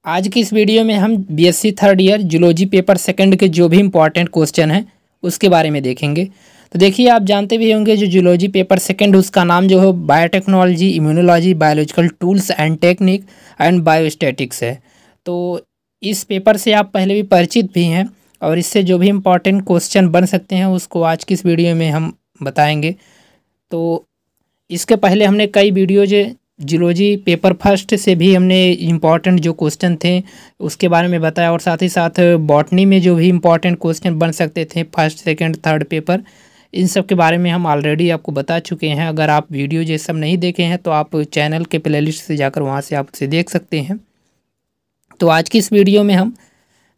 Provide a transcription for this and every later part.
आज की इस वीडियो में हम BSc third year zoology paper second के जो भी इम्पोर्टेंट क्वेश्चन हैं उसके बारे में देखेंगे। तो देखिए, आप जानते भी होंगे जो जूलॉजी पेपर सेकंड उसका नाम जो है biotechnology, immunology, biological tools and technique and biostatics है। तो इस पेपर से आप पहले भी परिचित भी हैं और इससे जो भी इम्पोर्टेंट क्वेश्चन बन सकते हैं उसको आज की इस वीडियो में हम बताएँगे। तो इसके पहले हमने कई वीडियोज जूलॉजी पेपर फर्स्ट से भी हमने इम्पॉर्टेंट जो क्वेश्चन थे उसके बारे में बताया और साथ ही साथ बॉटनी में जो भी इम्पॉर्टेंट क्वेश्चन बन सकते थे फर्स्ट सेकंड थर्ड पेपर, इन सब के बारे में हम ऑलरेडी आपको बता चुके हैं। अगर आप वीडियो ये सब नहीं देखे हैं तो आप चैनल के प्लेलिस्ट से जाकर वहाँ से आप उसे देख सकते हैं। तो आज की इस वीडियो में हम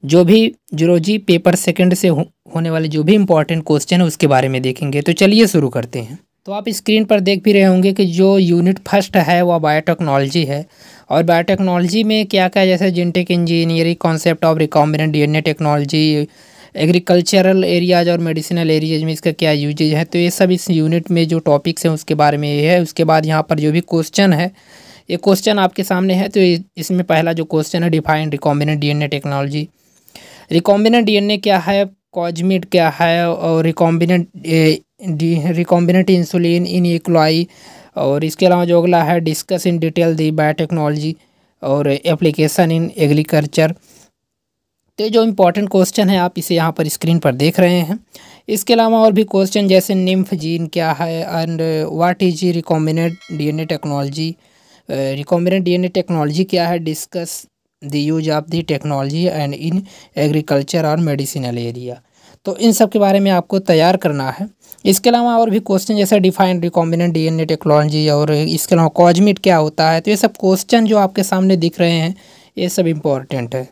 जो भी जूलॉजी पेपर सेकंड से होने वाले जो भी इम्पॉर्टेंट क्वेश्चन है उसके बारे में देखेंगे। तो चलिए शुरू करते हैं। तो आप स्क्रीन पर देख भी रहे होंगे कि जो यूनिट फर्स्ट है वह बायोटेक्नोलॉजी है और बायोटेक्नोलॉजी में क्या क्या जैसे genetic engineering, concept of recombinant DNA technology, agricultural areas और मेडिसिनल एरियाज में इसका क्या यूजेज है, तो ये सब इस यूनिट में जो टॉपिक्स हैं उसके बारे में ये है। उसके बाद यहाँ पर जो भी क्वेश्चन है, ये क्वेश्चन आपके सामने है। तो इसमें पहला जो क्वेश्चन है, define recombinant DNA technology. Recombinant DNA क्या है, कॉजमिट क्या है और रिकॉम्बिनेंट इंसुलिन इन इक्वाई, और इसके अलावा जो अगला है discuss in detail the biotechnology और एप्लीकेशन इन एग्रीकल्चर। तो जो इम्पोर्टेंट क्वेश्चन है आप इसे यहाँ पर स्क्रीन पर देख रहे हैं। इसके अलावा और भी क्वेश्चन जैसे निम्फ जीन क्या है and what is recombinant DNA technology, recombinant DNA technology क्या है, discuss the use of the technology and in agriculture और मेडिसिनल एरिया। तो इन सब के बारे में आपको तैयार करना है। इसके अलावा और भी क्वेश्चन जैसे डिफाइन रिकॉम्बिनेंट डीएनए टेक्नोलॉजी और इसके अलावा कॉजमिट क्या होता है। तो ये सब क्वेश्चन जो आपके सामने दिख रहे हैं ये सब इम्पोर्टेंट है।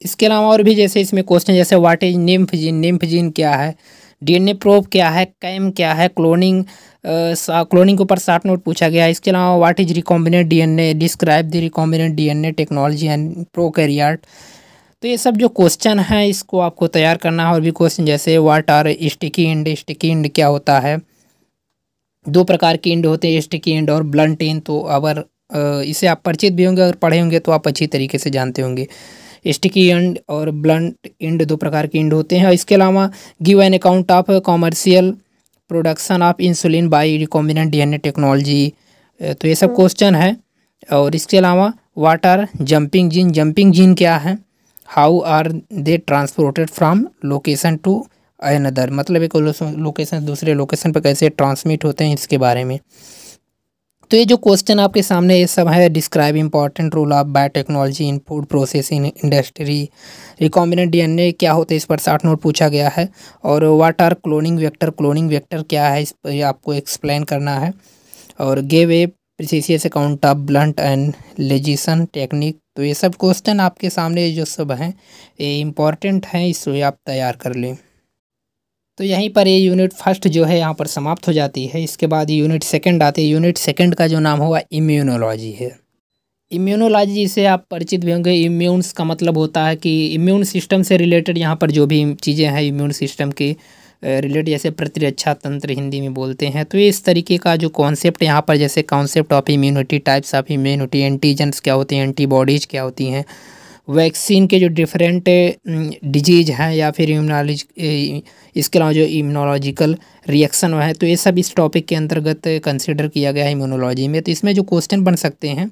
इसके अलावा और भी जैसे इसमें क्वेश्चन जैसे what is nymph gene, nymph gene क्या है, डीएनए प्रोब क्या है, कैम क्या है, क्लोनिंग क्लोनिंग के ऊपर 60 नोट पूछा गया है। इसके अलावा what is recombinant DNA, describe the recombinant DNA technology and prokaryote. तो ये सब जो क्वेश्चन हैं इसको आपको तैयार करना है। और भी क्वेश्चन जैसे what are sticky end, sticky end क्या होता है, दो प्रकार की इंड होते हैं, स्टिकी इंड और ब्लंट इंड। तो अगर इसे आप परिचित भी होंगे, अगर पढ़े होंगे तो आप अच्छी तरीके से जानते होंगे। स्टिकी इंड और ब्लंट इंड दो प्रकार की इंड होते हैं। इसके अलावा give an account of commercial production of insulin by recombinant DNA technology. तो ये सब क्वेश्चन है। और इसके अलावा what are jumping gene, jumping gene क्या है, how are they transported from location to another, मतलब एक लोकेशन दूसरे लोकेशन पर कैसे ट्रांसमिट होते हैं इसके बारे में। तो ये जो क्वेश्चन आपके सामने ये सब है, describe important role of biotechnology in food processing industry, recombinant DNA क्या होते हैं इस पर 60 नोट पूछा गया है। और what are cloning vector, cloning vector क्या है इस पर आपको एक्सप्लेन करना है। और give a precise account of blunt and ligation technique. तो ये सब क्वेश्चन आपके सामने जो सब हैं ये इम्पॉर्टेंट हैं, इसको आप तैयार कर लें। तो यहीं पर ये यूनिट फर्स्ट जो है यहाँ पर समाप्त हो जाती है। इसके बाद यूनिट सेकंड आती है। यूनिट सेकंड का जो नाम होगा इम्यूनोलॉजी है। इम्यूनोलॉजी जिसे आप परिचित भी होंगे, इम्यून्स का मतलब होता है कि इम्यून सिस्टम से रिलेटेड यहाँ पर जो भी चीज़ें हैं इम्यून सिस्टम के रिलेटेड, जैसे प्रतिरक्षा तंत्र हिंदी में बोलते हैं। तो ये इस तरीके का जो कॉन्सेप्ट यहाँ पर, जैसे concept of immunity, types of immunity, antigens क्या होते हैं, एंटीबॉडीज़ क्या होती हैं, वैक्सीन के जो डिफरेंट डिजीज हैं या फिर इम्यूनोलॉजी, इसके अलावा जो इम्यूनोलॉजिकल रिएक्शन है, तो ये सब इस टॉपिक के अंतर्गत कंसिडर किया गया है इम्यूनोलॉजी में। तो इसमें जो क्वेश्चन बन सकते हैं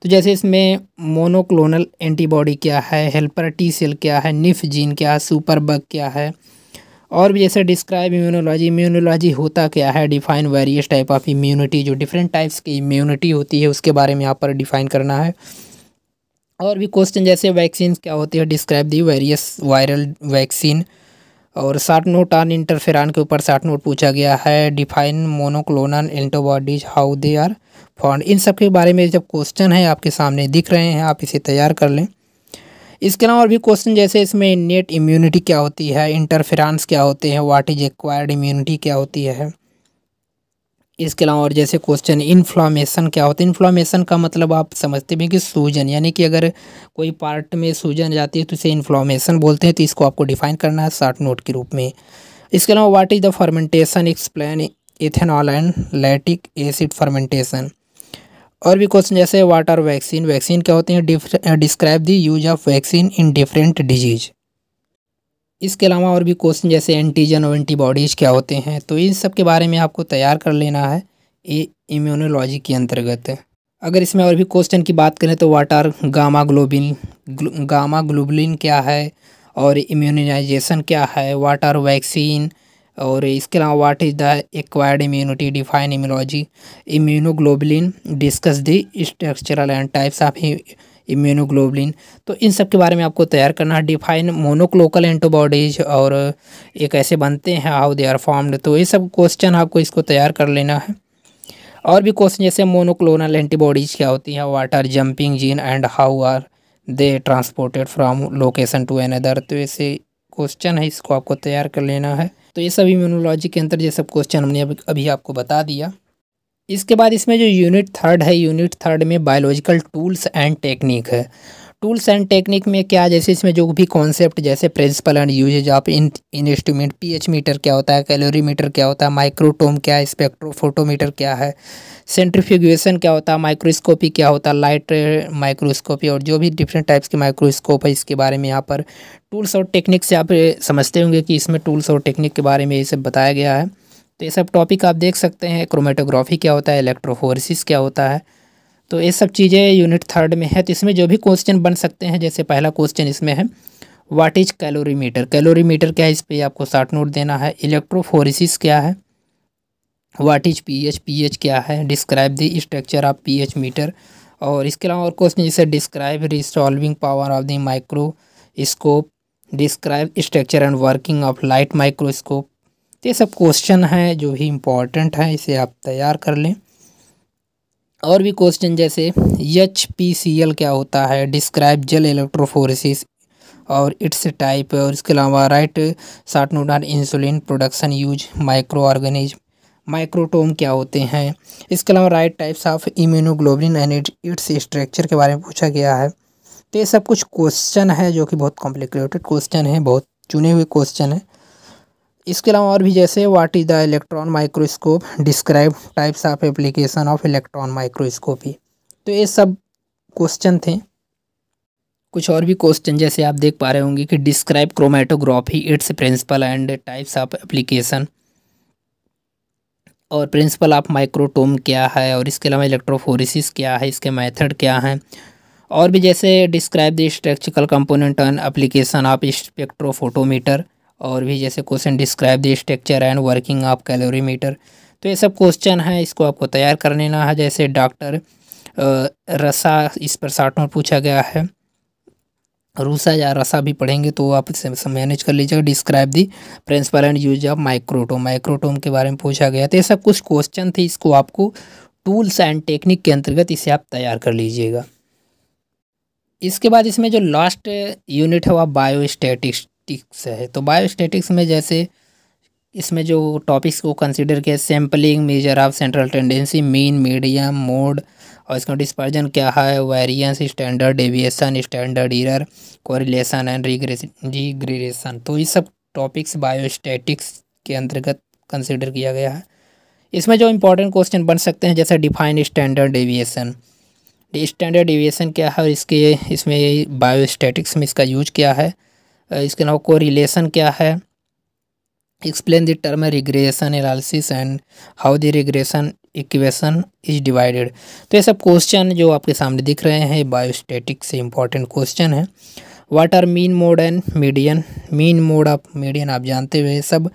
तो जैसे इसमें मोनोक्लोनल एंटीबॉडी क्या है, हेल्पर टी सेल क्या है, निफ जीन क्या है, सुपर बग क्या है, और भी जैसे डिस्क्राइब इम्यूनोलॉजी, इम्यूनोलॉजी होता क्या है, define various type of immunity, जो डिफरेंट टाइप्स की इम्यूनिटी होती है उसके बारे में यहाँ पर डिफाइन करना है। और भी क्वेश्चन जैसे वैक्सीन क्या होती है, describe the various viral vaccine. और 60 नोट ऑन इंटरफेरॉन के ऊपर 60 नोट पूछा गया है। Define monoclonal antibodies, how they are found. इन सब के बारे में जब क्वेश्चन है आपके सामने दिख रहे हैं, आप इसे तैयार कर लें। इसके अलावा और भी क्वेश्चन जैसे इसमें इनेट इम्यूनिटी क्या होती है, इंटरफेरॉन्स क्या होते हैं, व्हाट इज एक्वायर्ड इम्यूनिटी क्या होती है। इसके अलावा और जैसे क्वेश्चन इन्फ्लामेशन क्या होता है, इन्फ्लामेशन का मतलब आप समझते भी कि सूजन, यानी कि अगर कोई पार्ट में सूजन जाती है तो इसे इन्फ्लामेशन बोलते हैं। तो इसको आपको डिफाइन करना है 60 नोट के रूप में। इसके अलावा what is the fermentation, explain ethanol and lactic acid fermentation. और भी क्वेश्चन जैसे व्हाट आर वैक्सीन, वैक्सीन क्या होते हैं, describe the use of vaccine in different disease. इसके अलावा और भी क्वेश्चन जैसे एंटीजन और एंटीबॉडीज़ क्या होते हैं, तो इन सब के बारे में आपको तैयार कर लेना है ये इम्यूनोलॉजी के अंतर्गत। अगर इसमें और भी क्वेश्चन की बात करें तो what are gamma globin, gamma globulin क्या है, और इम्यूनाइजेशन क्या है, व्हाट आर वैक्सीन, और इसके अलावा what is the acquired immunity, define immunology, immunoglobulin, discuss the structural and types of immunoglobulin. तो इन सब के बारे में आपको तैयार करना है। डिफाइन मोनोक्लोनल एंटीबॉडीज और ये कैसे बनते हैं, हाउ दे आर फॉर्म्ड, तो ये सब क्वेश्चन आपको इसको तैयार कर लेना है। और भी क्वेश्चन जैसे मोनोक्लोनल एंटीबॉडीज क्या होती हैं, what are jumping gene and how are they transported from location to another, तो ऐसे क्वेश्चन है, इसको आपको तैयार कर लेना है। तो ये सब इम्यूनोलॉजी के अंदर ये सब क्वेश्चन हमने अभी आपको बता दिया। इसके बाद इसमें जो यूनिट थर्ड है, यूनिट थर्ड में बायोलॉजिकल टूल्स एंड टेक्निक है। टूल्स एंड टेक्निक में क्या, जैसे इसमें जो भी कॉन्सेप्ट जैसे principle and usages of instrument, pH meter क्या होता है, कैलोरी मीटर क्या होता है, माइक्रोटोम क्या है, स्पेक्ट्रोफोटोमीटर क्या है, सेंट्रीफ्यूगेशन क्या होता है, माइक्रोस्कोपी क्या होता है, लाइट माइक्रोस्कोपी, और जो भी डिफरेंट टाइप्स के माइक्रोस्कोप है, इसके बारे में यहाँ पर टूल्स और टेक्निक से आप समझते होंगे कि इसमें टूल्स और टेक्निक के बारे में ये सब बताया गया है। तो ये सब टॉपिक आप देख सकते हैं। क्रोमेटोग्राफी क्या होता है, इलेक्ट्रोफोरेसिस क्या होता है, तो ये सब चीज़ें यूनिट थर्ड में है। तो इसमें जो भी क्वेश्चन बन सकते हैं, जैसे पहला क्वेश्चन इसमें है व्हाट इज कैलोरीमीटर, कैलोरीमीटर क्या है, इस पर आपको शॉर्ट नोट देना है। इलेक्ट्रोफोरेसिस क्या है, व्हाट इज पीएच, पीएच क्या है, describe the structure of pH meter. और इसके अलावा और क्वेश्चन जैसे describe resolving power of the microscope, describe structure and working of light microscope. तो ये सब क्वेश्चन हैं जो भी इम्पोर्टेंट हैं, इसे आप तैयार कर लें। और भी क्वेश्चन जैसे HPCL क्या होता है, डिस्क्राइब जेल इलेक्ट्रोफोरेसिस और इट्स टाइप, और इसके अलावा right short note on insulin production use micro organism, microtome क्या होते हैं। इसके अलावा right types of immunoglobulin and its structure के बारे में पूछा गया है। तो ये सब कुछ क्वेश्चन है जो कि बहुत कॉम्प्लिकेटेड क्वेश्चन है, बहुत चुने हुए क्वेश्चन है। इसके अलावा और भी जैसे what is the electron microscope, describe types of application of electron microscopy. तो ये सब क्वेश्चन थे। कुछ और भी क्वेश्चन जैसे आप देख पा रहे होंगे कि describe chromatography, its principle and types of application, और प्रिंसिपल ऑफ माइक्रोटोम क्या है, और इसके अलावा इलेक्ट्रोफोरेसिस क्या है, इसके मेथड क्या हैं। और भी जैसे describe the structural component and application of spectrophotometer, और भी जैसे question describe the structure and working of calorimeter. तो ये सब क्वेश्चन हैं, इसको आपको तैयार कर लेना है। जैसे डॉक्टर रसा, इस पर शॉर्ट नोट पूछा गया है, रूसा या रसा भी पढ़ेंगे तो आप इसे मैनेज कर लीजिएगा। Describe the principle and use of microtome, microtome के बारे में पूछा गया। तो ये सब कुछ क्वेश्चन थे, इसको आपको टूल्स एंड टेक्निक के अंतर्गत इसे आप तैयार कर लीजिएगा। इसके बाद इसमें जो लास्ट यूनिट है वह बायोस्टैटिक्स है। तो बायोस्टैटिक्स में जैसे इसमें जो टॉपिक्स को कंसीडर किया, sampling, measure of central tendency, mean, medium, mode, और इसका डिस्पर्जन क्या है, variance, standard deviation, standard error, correlation and regression. तो ये सब टॉपिक्स बायोस्टैटिक्स के अंतर्गत कंसीडर किया गया है। इसमें जो इंपॉर्टेंट क्वेश्चन बन सकते हैं जैसे define standard deviation, standard deviation क्या है और इसमें बायोस्टैटिक्स में इसका यूज क्या है। इसके अलावा कोरिलेशन क्या है, explain the term regression analysis and how the regression equation is divided. तो ये सब क्वेश्चन जो आपके सामने दिख रहे हैं बायोस्टैटिक्स से इंपॉर्टेंट क्वेश्चन है। What are mean, mode and median, mean, mode of median आप जानते हुए सब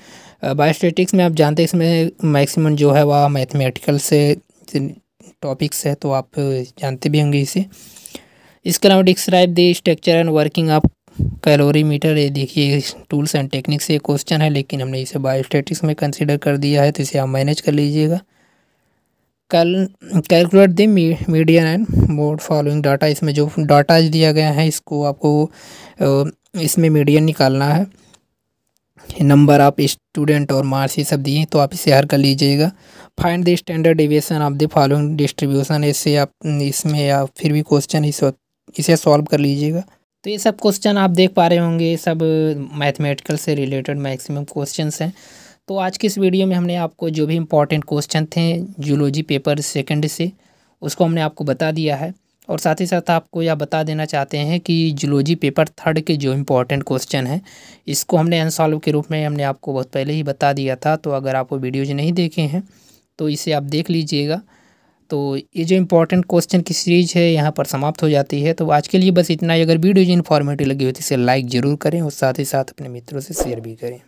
बायोस्टैटिक्स में आप जानते हैं। इसमें मैक्सिमम जो है वह मैथमेटिकल से टॉपिक्स है, तो आप जानते भी होंगे इसे। इसके अलावा describe the structure and working of calorimeter, ये देखिए टूल्स एंड टेक्निक से क्वेश्चन है, लेकिन हमने इसे बायोस्टैटिक्स में कंसीडर कर दिया है, तो इसे आप मैनेज कर लीजिएगा। Calculate the median and mode following data, इसमें जो डाटा दिया गया है इसको आपको इसमें मीडियन निकालना है। नंबर ऑफ स्टूडेंट और मार्क्स ये सब दिए, तो आप इसे हल कर लीजिएगा। Find the standard deviation of the following distribution, इससे आप इसमें या फिर भी क्वेश्चन इसे सॉल्व कर लीजिएगा। तो ये सब क्वेश्चन आप देख पा रहे होंगे, सब मैथमेटिकल से रिलेटेड मैक्सिमम क्वेश्चंस हैं। तो आज की इस वीडियो में हमने आपको जो भी इम्पोर्टेंट क्वेश्चन थे जूलॉजी पेपर सेकंड से उसको हमने आपको बता दिया है। और साथ ही साथ आपको यह बता देना चाहते हैं कि जूलॉजी पेपर 3 के जो इम्पोर्टेंट क्वेश्चन हैं इसको हमने अनसॉल्व के रूप में हमने आपको बहुत पहले ही बता दिया था। तो अगर आप वो वीडियोज नहीं देखे हैं तो इसे आप देख लीजिएगा। तो ये जो इम्पोर्टेंट क्वेश्चन की सीरीज है यहाँ पर समाप्त हो जाती है। तो आज के लिए बस इतना ही। अगर वीडियो इन्फॉर्मेटिव लगी हो तो इसे लाइक ज़रूर करें और साथ ही साथ अपने मित्रों से शेयर भी करें।